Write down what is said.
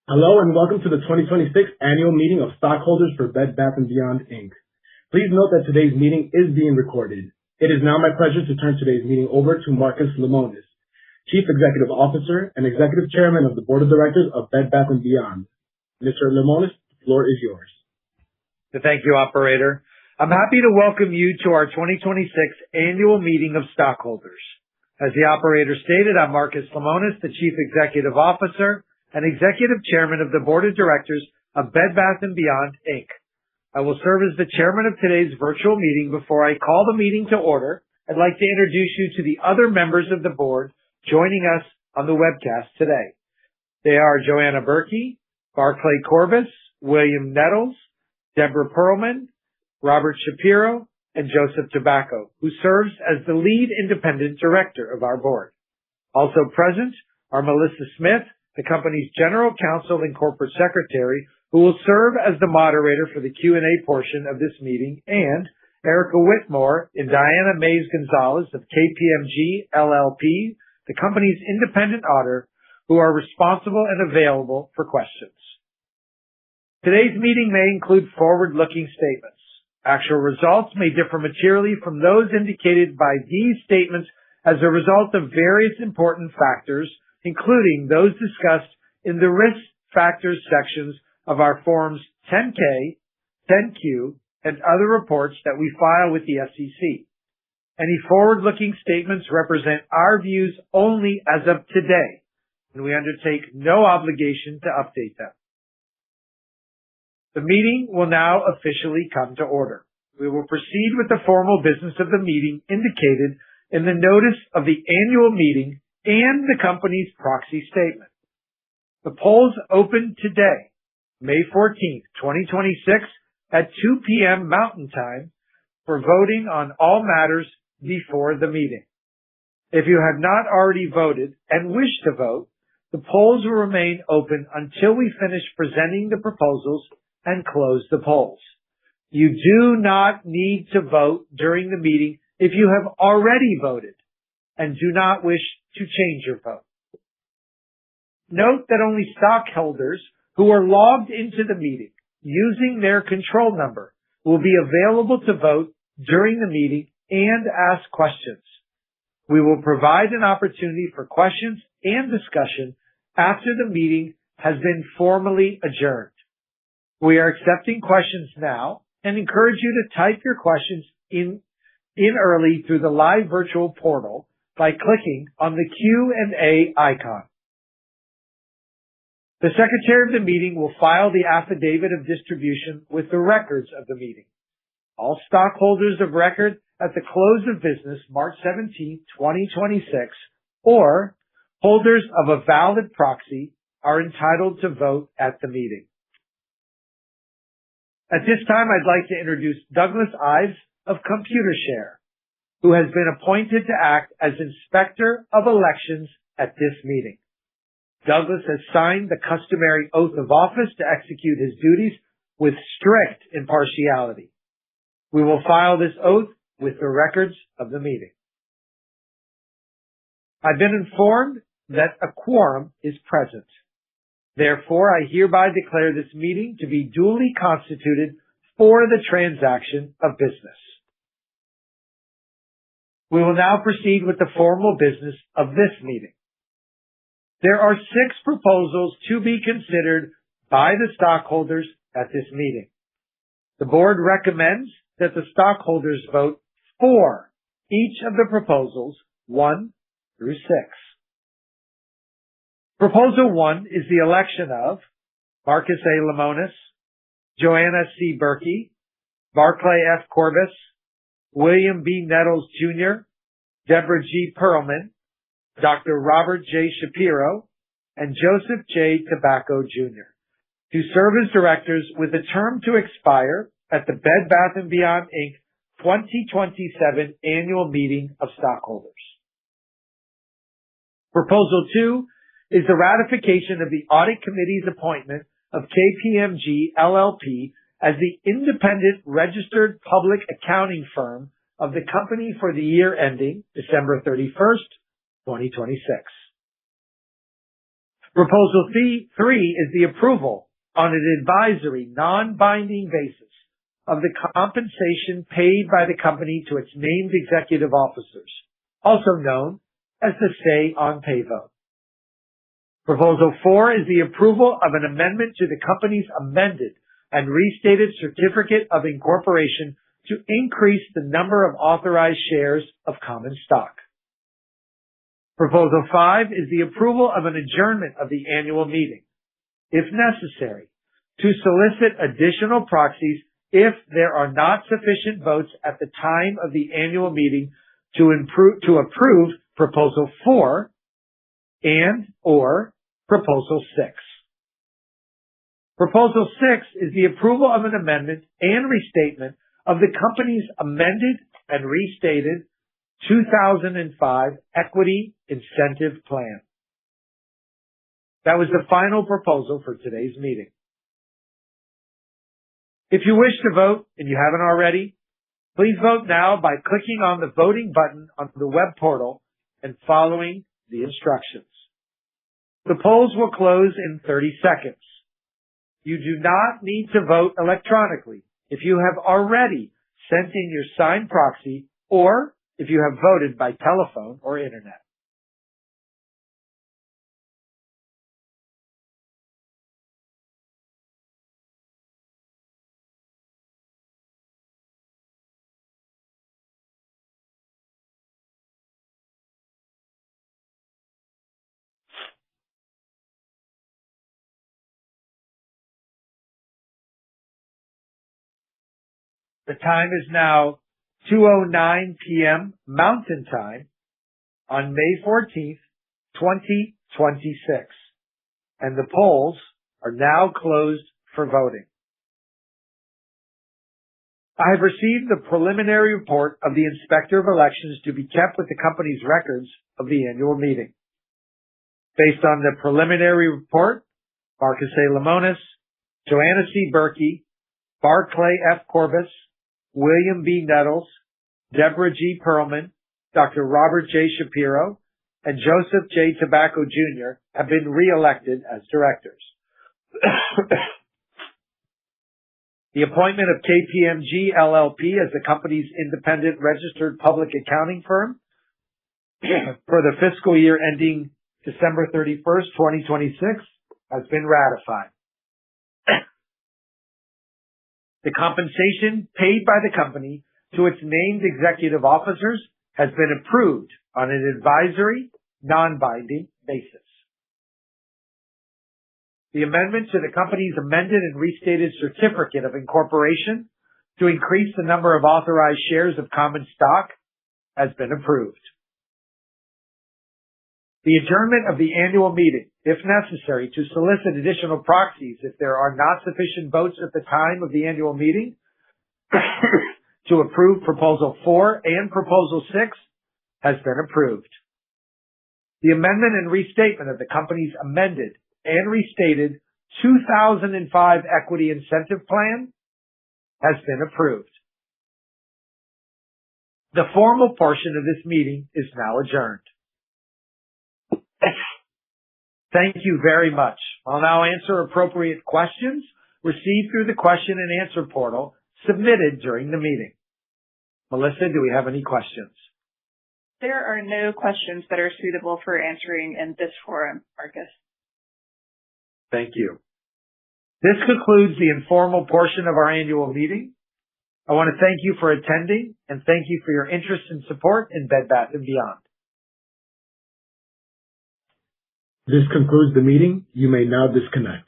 Hello and welcome to the 2026 Annual Meeting of Stockholders for Bed Bath & Beyond, Inc. Please note that today's meeting is being recorded. It is now my pleasure to turn today's meeting over to Marcus Lemonis, Chief Executive Officer and Executive Chairman of the Board of Directors of Bed Bath & Beyond. Mr. Lemonis, the floor is yours. Thank you, operator. I'm happy to welcome you to our 2026 Annual Meeting of Stockholders. As the operator stated, I'm Marcus Lemonis, the Chief Executive Officer and Executive Chairman of the Board of Directors of Bed Bath & Beyond, Inc. I will serve as the chairman of today's virtual meeting. Before I call the meeting to order, I'd like to introduce you to the other members of the board joining us on the webcast today. They are Joanna Berkey, Barclay Corbis, William Nettles, Deborah Perlman, Robert Shapiro, and Joseph Tobacco, who serves as the lead independent director of our board. Also present are Melissa Smith, the company's General Counsel and Corporate Secretary, who will serve as the moderator for the Q&A portion of this meeting, and Erica Whitmore and Diana Mays-Gonzalez of KPMG LLP, the company's independent auditor, who are responsible and available for questions. Today's meeting may include forward-looking statements. Actual results may differ materially from those indicated by these statements as a result of various important factors, including those discussed in the Risk Factors sections of our Forms 10-K, 10-Q, and other reports that we file with the SEC. Any forward-looking statements represent our views only as of today, and we undertake no obligation to update them. The meeting will now officially come to order. We will proceed with the formal business of the meeting indicated in the notice of the annual meeting and the company's proxy statement. The polls open today, May 14th, 2026 at 2 p.m. Mountain Time for voting on all matters before the meeting. If you have not already voted and wish to vote, the polls will remain open until we finish presenting the proposals and close the polls. You do not need to vote during the meeting if you have already voted and do not wish to change your vote. Note that only stockholders who are logged into the meeting using their control number will be available to vote during the meeting and ask questions. We will provide an opportunity for questions and discussion after the meeting has been formally adjourned. We are accepting questions now and encourage you to type your questions in early through the live virtual portal by clicking on the Q&A icon. The secretary of the meeting will file the affidavit of distribution with the records of the meeting. All stockholders of record at the close of business March 17, 2026, or holders of a valid proxy are entitled to vote at the meeting. At this time, I'd like to introduce Douglas Ives of Computershare, who has been appointed to act as Inspector of Elections at this meeting. Douglas has signed the customary oath of office to execute his duties with strict impartiality. We will file this oath with the records of the meeting. I've been informed that a quorum is present. Therefore, I hereby declare this meeting to be duly constituted for the transaction of business. We will now proceed with the formal business of this meeting. There are 6 proposals to be considered by the stockholders at this meeting. The board recommends that the stockholders vote for each of the proposals 1 through 6. Proposal 1 is the election of Marcus A. Lemonis, Joanna C. Berkey, Barclay F. Corbis, William B. Nettles, Jr., Deborah G. Perlman, Dr. Robert J. Shapiro, and Joseph J. Tobacco, Jr. to serve as directors with a term to expire at the Bed Bath & Beyond, Inc. 2027 Annual Meeting of Stockholders. Proposal 2 is the ratification of the Audit Committee's appointment of KPMG LLP as the independent registered public accounting firm of the company for the year ending December 31st, 2026. Proposal 3 is the approval on an advisory, non-binding basis of the compensation paid by the company to its named executive officers, also known as the Say on Pay vote. Proposal 4 is the approval of an amendment to the company's amended and restated certificate of incorporation to increase the number of authorized shares of common stock. Proposal 5 is the approval of an adjournment of the annual meeting, if necessary, to solicit additional proxies if there are not sufficient votes at the time of the annual meeting to approve Proposal 4 and/or Proposal 6. Proposal 6 is the approval of an amendment and restatement of the company's amended and restated 2005 Equity Incentive Plan. That was the final proposal for today's meeting. If you wish to vote and you haven't already, please vote now by clicking on the voting button on the web portal and following the instructions. The polls will close in 30 seconds. You do not need to vote electronically if you have already sent in your signed proxy or if you have voted by telephone or internet. The time is now 2:09 p.m. Mountain Time on May 14th, 2026, and the polls are now closed for voting. I have received the preliminary report of the Inspector of Elections to be kept with the company's records of the annual meeting. Based on the preliminary report, Marcus A. Lemonis, Joanna C. Berkey, Barclay F. Corbus, William B. Nettles, Deborah G. Perlman, Dr. Robert J. Shapiro, and Joseph J. Tobacco Jr. have been re-elected as directors. The appointment of KPMG LLP as the company's independent registered public accounting firm for the fiscal year ending December 31st, 2026 has been ratified. The compensation paid by the company to its named executive officers has been approved on an advisory, non-binding basis. The amendment to the company's amended and restated certificate of incorporation to increase the number of authorized shares of common stock has been approved. The adjournment of the annual meeting, if necessary, to solicit additional proxies if there are not sufficient votes at the time of the annual meeting to approve Proposal 4 and Proposal 6 has been approved. The amendment and restatement of the company's amended and restated 2005 Equity Incentive Plan has been approved. The formal portion of this meeting is now adjourned. Thank you very much. I'll now answer appropriate questions received through the question and answer portal submitted during the meeting. Melissa, do we have any questions? There are no questions that are suitable for answering in this forum, Marcus. Thank you. This concludes the informal portion of our annual meeting. I want to thank you for attending and thank you for your interest and support in Bed Bath & Beyond. This concludes the meeting. You may now disconnect.